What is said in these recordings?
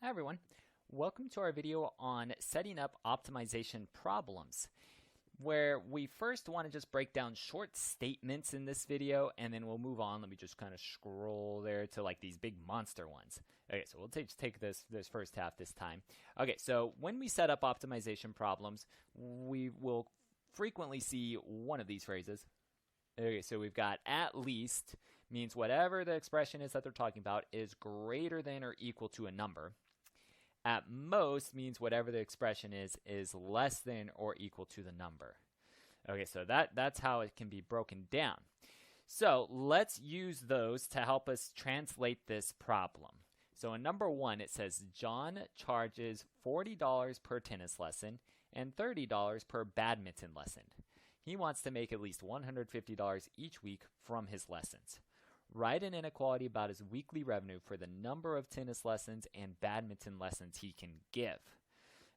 Hi everyone, welcome to our video on setting up optimization problems, where we first want to just break down short statements in this video, and then we'll move on. Let me just kind of scroll there to like these big monster ones. Okay, so we'll just take this first half this time. Okay, so when we set up optimization problems, we will frequently see one of these phrases. Okay, so we've got at least means whatever the expression is that they're talking about is greater than or equal to a number. At most means whatever the expression is less than or equal to the number. Okay, so that's how it can be broken down. So let's use those to help us translate this problem. So in number 1, it says John charges $40 per tennis lesson and $30 per badminton lesson. He wants to make at least $150 each week from his lessons. Write an inequality about his weekly revenue for the number of tennis lessons and badminton lessons he can give.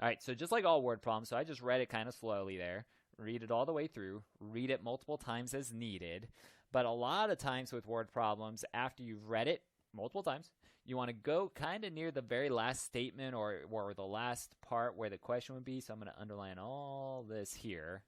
All right, so just like all word problems, so I just read it kind of slowly there. Read it all the way through. Read it multiple times as needed. But a lot of times with word problems, after you've read it multiple times, you want to go kind of near the very last statement or the last part where the question would be. So I'm going to underline all this here,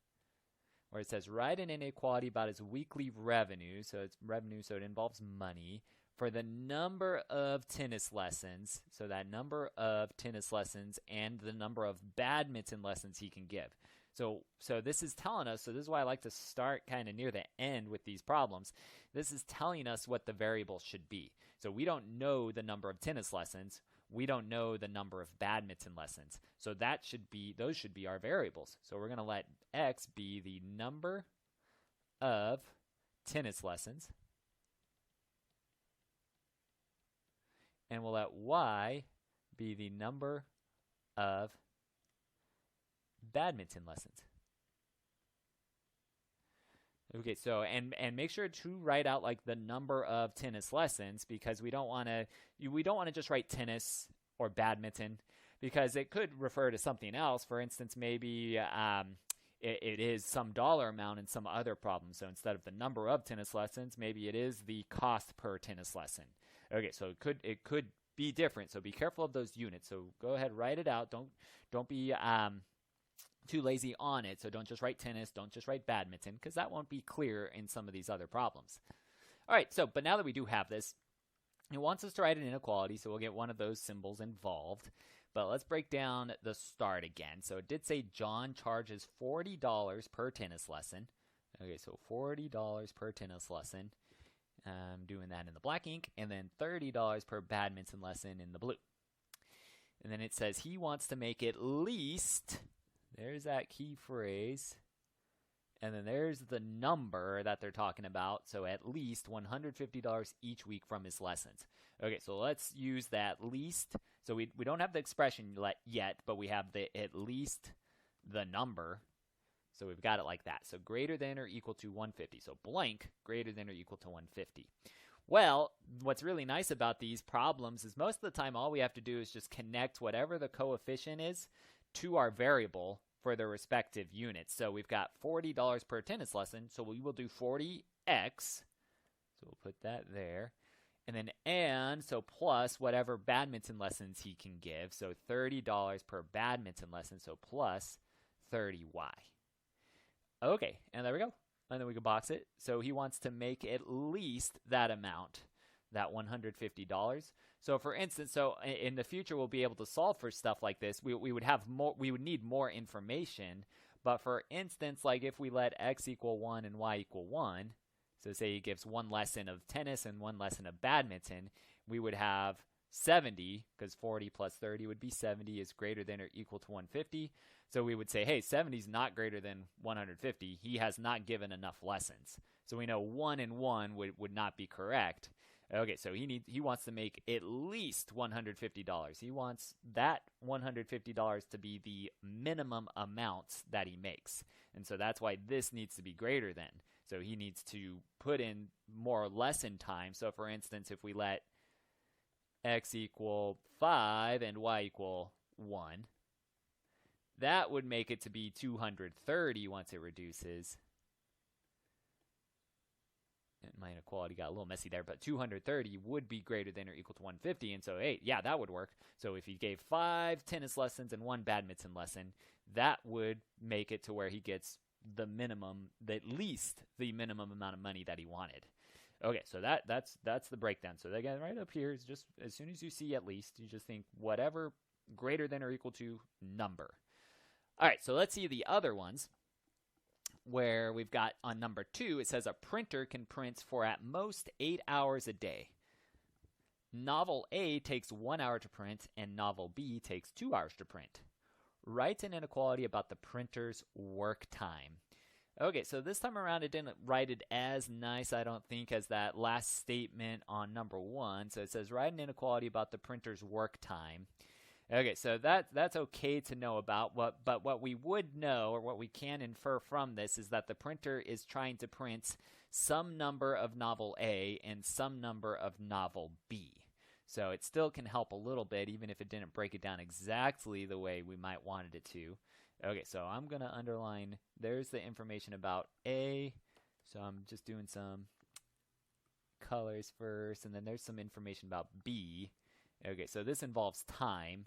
where it says write an inequality about his weekly revenue, so it's revenue, so it involves money, for the number of tennis lessons, so that number of tennis lessons and the number of badminton lessons he can give. So this is telling us, so this is why I like to start kind of near the end with these problems. This is telling us what the variable should be. So we don't know the number of tennis lessons. We don't know the number of badminton lessons. So those should be our variables. So we're going to let x be the number of tennis lessons, and we'll let y be the number of badminton lessons. Okay, so and make sure to write out like the number of tennis lessons, because we don't want to just write tennis or badminton, because it could refer to something else. For instance, maybe it is some dollar amount in some other problem. So instead of the number of tennis lessons, maybe it is the cost per tennis lesson. Okay, so it could be different. So be careful of those units. So go ahead, write it out. Don't be too lazy on it. So don't just write tennis, don't just write badminton, because that won't be clear in some of these other problems. All right, so but now that we do have this, it wants us to write an inequality, so we'll get one of those symbols involved. But let's break down the start again. So it did say John charges $40 per tennis lesson. Okay, so $40 per tennis lesson. I'm doing that in the black ink, and then $30 per badminton lesson in the blue. And then it says he wants to make at least, there's that key phrase, and then there's the number that they're talking about, so at least $150 each week from his lessons. Okay, so let's use that least. So we don't have the expression yet, but we have the at least the number. So we've got it like that. So greater than or equal to 150. So blank greater than or equal to 150. Well, what's really nice about these problems is most of the time all we have to do is just connect whatever the coefficient is to our variable for their respective units. So we've got $40 per tennis lesson, so we will do 40x. So we'll put that there. And so plus whatever badminton lessons he can give. So $30 per badminton lesson, so plus 30y. Okay, and there we go. And then we can box it. So he wants to make at least that amount, that $150. So for instance, so in the future we'll be able to solve for stuff like this. We would have more, we would need more information. But for instance, like if we let x equal 1 and y equal 1, so say he gives one lesson of tennis and one lesson of badminton, we would have 70, because 40 plus 30 would be 70, is greater than or equal to 150. So we would say, hey, 70 is not greater than 150. He has not given enough lessons. So we know 1 and 1 would not be correct. Okay, so he wants to make at least $150. He wants that $150 to be the minimum amount that he makes. And so that's why this needs to be greater than. So he needs to put in more lesson time. So for instance, if we let x equal 5 and y equal 1, that would make it to be 230 once it reduces. my inequality got a little messy there, but 230 would be greater than or equal to 150. And so, hey, yeah, that would work. So if he gave 5 tennis lessons and 1 badminton lesson, that would make it to where he gets the minimum, at least the minimum amount of money that he wanted. Okay, so that's the breakdown. So again, right up here is just as soon as you see at least, you just think whatever greater than or equal to number. All right, so let's see the other ones where we've got on number 2, it says a printer can print for at most 8 hours a day. Novel A takes 1 hour to print and novel B takes 2 hours to print. Write an inequality about the printer's work time. Okay, so this time around it didn't write it as nice, I don't think, as that last statement on number 1. So it says write an inequality about the printer's work time. Okay, so that's okay to know about, but what we would know, or what we can infer from this, is that the printer is trying to print some number of novel A and some number of novel B. So it still can help a little bit, even if it didn't break it down exactly the way we might wanted it to. Okay, so I'm going to underline, there's the information about A, so I'm just doing some colors first, and then there's some information about B. Okay, so this involves time,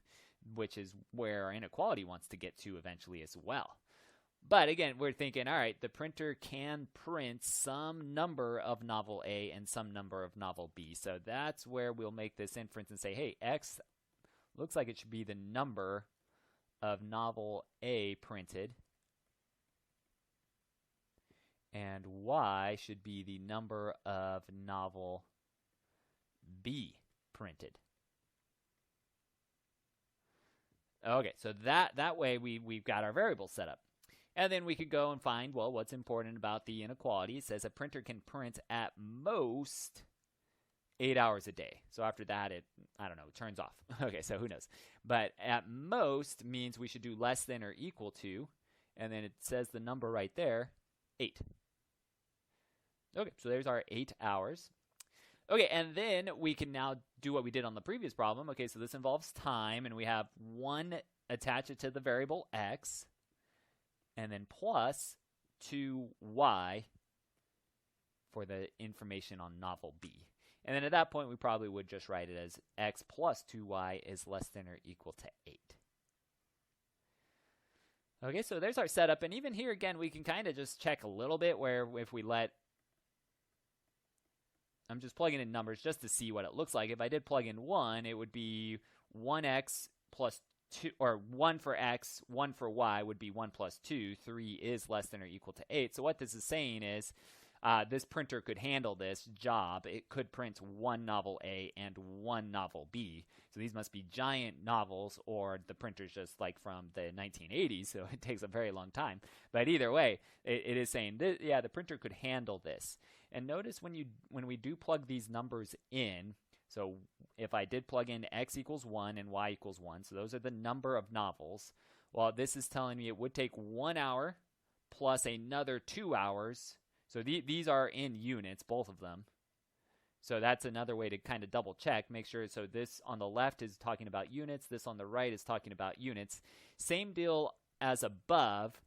which is where our inequality wants to get to eventually as well. But again, we're thinking, all right, the printer can print some number of novel A and some number of novel B. So that's where we'll make this inference and say, hey, X looks like it should be the number of novel A printed, and Y should be the number of novel B printed. Okay, so that way we've got our variables set up. And then we could go and find, well, what's important about the inequality. It says a printer can print at most 8 hours a day. So after that, it turns off. Okay, so who knows? But at most means we should do less than or equal to, and then it says the number right there, 8. Okay, so there's our 8 hours. Okay, and then we can now do what we did on the previous problem. Okay, so this involves time, and we have 1 attach it to the variable x, and then plus 2y for the information on novel b. And then at that point, we probably would just write it as x plus 2y is less than or equal to 8. Okay, so there's our setup, and even here again, we can kind of just check a little bit where if we let, I'm just plugging in numbers just to see what it looks like. If I did plug in 1, it would be 1x plus 2, or 1 for x, 1 for y would be 1 plus 2. 3 is less than or equal to 8. So what this is saying is this printer could handle this job. It could print 1 novel A and 1 novel B. So these must be giant novels, or the printer's just like from the 1980s, so it takes a very long time. But either way, it is saying, yeah, the printer could handle this. And notice when we do plug these numbers in, so if I did plug in x equals 1 and y equals 1, so those are the number of novels, well, this is telling me it would take 1 hour plus another 2 hours. So these are in units, both of them. So that's another way to kind of double check, make sure. So this on the left is talking about units. This on the right is talking about units. Same deal as above.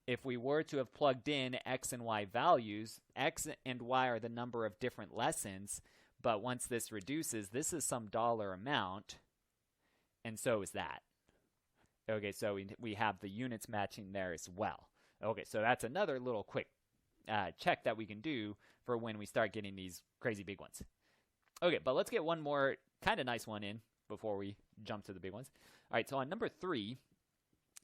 If we were to have plugged in x and y values, x and y are the number of different lessons. But once this reduces, this is some dollar amount, and so is that. Okay, so we have the units matching there as well. Okay, so that's another little quick check that we can do for when we start getting these crazy big ones. Okay, but let's get one more kind of nice one in before we jump to the big ones. All right, so on number 3,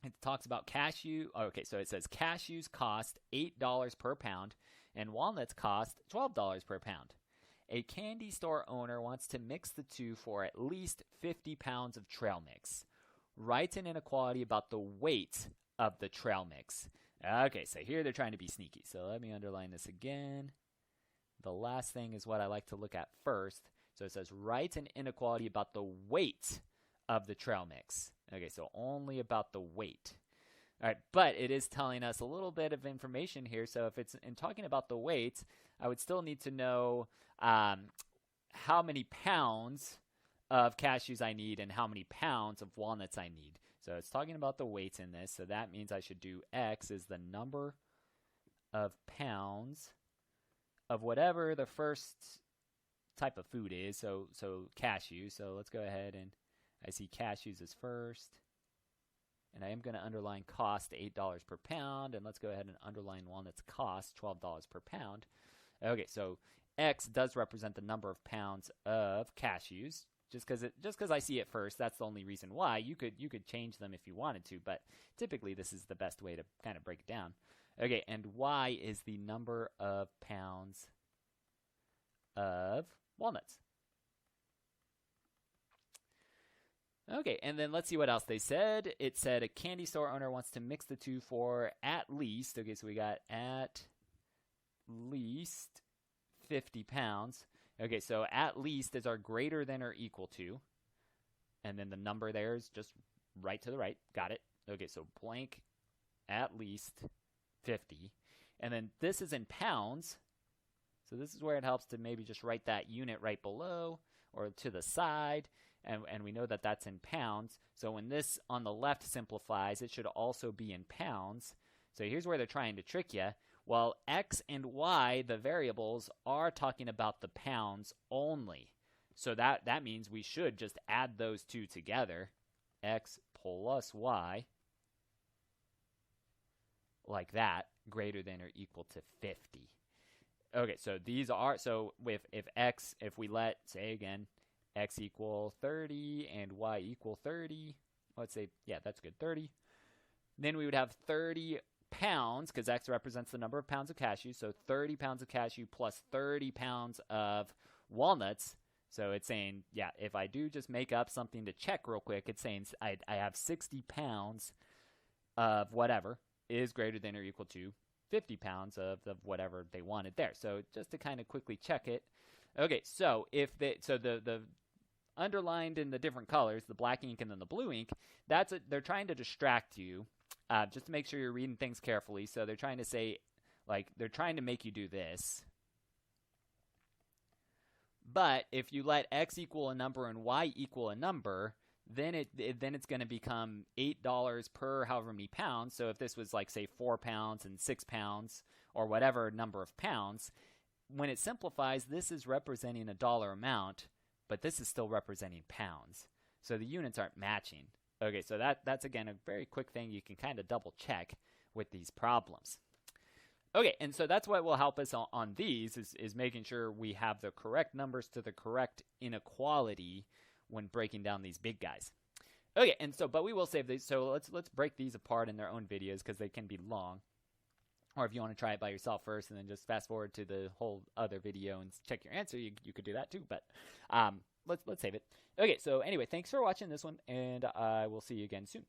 it talks about cashew. Okay, so it says cashews cost $8 per pound and walnuts cost $12 per pound. A candy store owner wants to mix the two for at least 50 pounds of trail mix. Write an inequality about the weight of the trail mix. Okay, so here they're trying to be sneaky. So let me underline this again. The last thing is what I like to look at first. So it says write an inequality about the weight of the trail mix. Okay, so only about the weight. All right, but it is telling us a little bit of information here. So if it's in talking about the weight, I would still need to know how many pounds of cashews I need and how many pounds of walnuts I need. So it's talking about the weights in this. So that means I should do x is the number of pounds of whatever the first type of food is. So cashew. So let's go ahead and I see cashews is first. And I am going to underline cost $8 per pound. And let's go ahead and underline walnuts cost $12 per pound. Okay, so X does represent the number of pounds of cashews. Just because I see it first, that's the only reason why. You could change them if you wanted to, but typically this is the best way to kind of break it down. Okay, and Y is the number of pounds of walnuts. Okay, and then let's see what else they said. It said a candy store owner wants to mix the two for at least, okay, so we got at least 50 pounds. Okay, so at least is our greater than or equal to. And then the number there is just right to the right. Got it. Okay, so blank at least 50. And then this is in pounds. So this is where it helps to maybe just write that unit right below or to the side. And we know that that's in pounds. So when this on the left simplifies, it should also be in pounds. So here's where they're trying to trick you. Well, X and Y, the variables, are talking about the pounds only. So that means we should just add those two together. X plus Y, like that, greater than or equal to 50. Okay, so these are, so if we let, say again, X equal 30 and Y equal 30, let's say, yeah, that's good, 30. Then we would have 30 pounds, because X represents the number of pounds of cashew, so 30 pounds of cashew plus 30 pounds of walnuts. So it's saying, yeah, if I do just make up something to check real quick, it's saying I have 60 pounds of whatever is greater than or equal to 50 pounds of whatever they wanted there. So just to kind of quickly check it. Okay, so the underlined in the different colors, the black ink and then the blue ink, they're trying to distract you. Just to make sure you're reading things carefully. So they're trying to say, like, they're trying to make you do this. But if you let X equal a number and Y equal a number, then it's going to become $8 per however many pounds. So if this was like, say, 4 pounds and 6 pounds or whatever number of pounds, when it simplifies, this is representing a dollar amount, but this is still representing pounds. So the units aren't matching. Okay, so that's, again, a very quick thing you can kind of double check with these problems. Okay, and so that's what will help us on these is making sure we have the correct numbers to the correct inequality when breaking down these big guys. Okay, and so, but we will save these. So let's break these apart in their own videos because they can be long. Or if you want to try it by yourself first and then just fast forward to the whole other video and check your answer, you could do that too. But let's save it. Okay, so anyway, thanks for watching this one, and I will see you again soon.